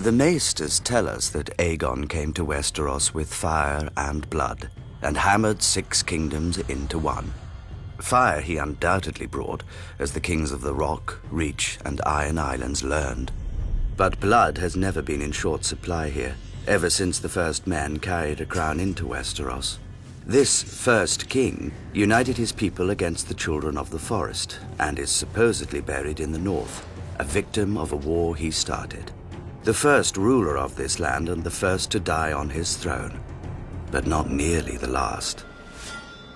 The maesters tell us that Aagon came to Westeros with fire and blood, and hammered 6 kingdoms into one. Fire he undoubtedly brought, as the kings of the Rock, Reach, and Iron Islands learned. But blood has never been in short supply here, ever since the first man carried a crown into Westeros. This first king united his people against the Children of the Forest, and is supposedly buried in the north, a victim of a war he started. The first ruler of this land and the first to die on his throne, but not nearly the last.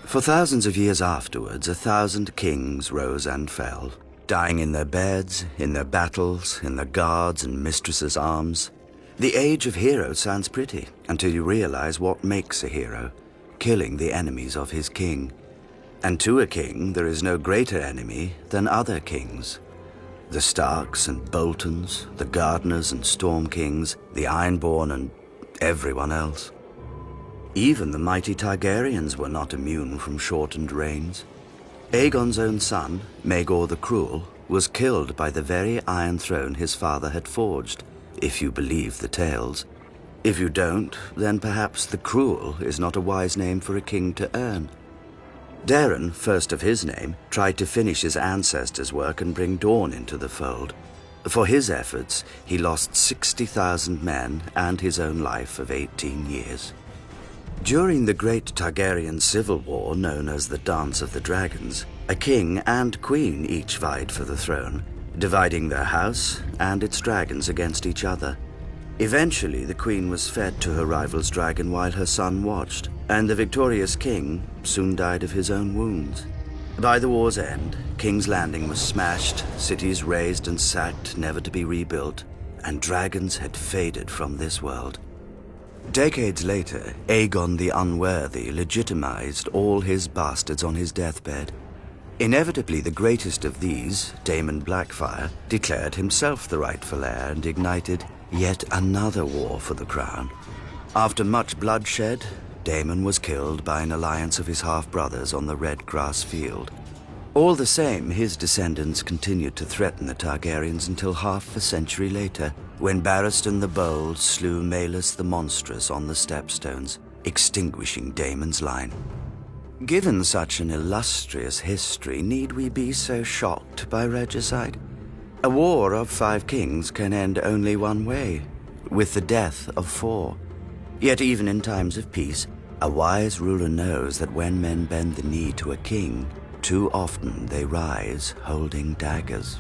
For thousands of years afterwards, 1,000 kings rose and fell, dying in their beds, in their battles, in their guards' and mistresses' arms. The age of heroes sounds pretty, until you realize what makes a hero, killing the enemies of his king. And to a king, there is no greater enemy than other kings. The Starks and Boltons, the Gardeners and Storm Kings, the Ironborn and everyone else. Even the mighty Targaryens were not immune from shortened reigns. Aegon's own son, Maegor the Cruel, was killed by the very Iron Throne his father had forged, if you believe the tales. If you don't, then perhaps the Cruel is not a wise name for a king to earn. Daeron, first of his name, tried to finish his ancestors' work and bring Dawn into the fold. For his efforts, he lost 60,000 men and his own life of 18 years. During the great Targaryen civil war known as the Dance of the Dragons, a king and queen each vied for the throne, dividing their house and its dragons against each other. Eventually, the queen was fed to her rival's dragon while her son watched, and the victorious king soon died of his own wounds. By the war's end, King's Landing was smashed, cities razed and sacked, never to be rebuilt, and dragons had faded from this world. Decades later, Aegon the Unworthy legitimized all his bastards on his deathbed. Inevitably, the greatest of these, Daemon Blackfyre, declared himself the rightful heir and ignited yet another war for the crown. After much bloodshed, Daemon was killed by an alliance of his half-brothers on the Red Grass Field. All the same, his descendants continued to threaten the Targaryens until half a century later, when Barristan the Bold slew Malus the Monstrous on the Stepstones, extinguishing Daemon's line. Given such an illustrious history, need we be so shocked by regicide? A war of 5 kings can end only one way, with the death of 4. Yet even in times of peace, a wise ruler knows that when men bend the knee to a king, too often they rise holding daggers.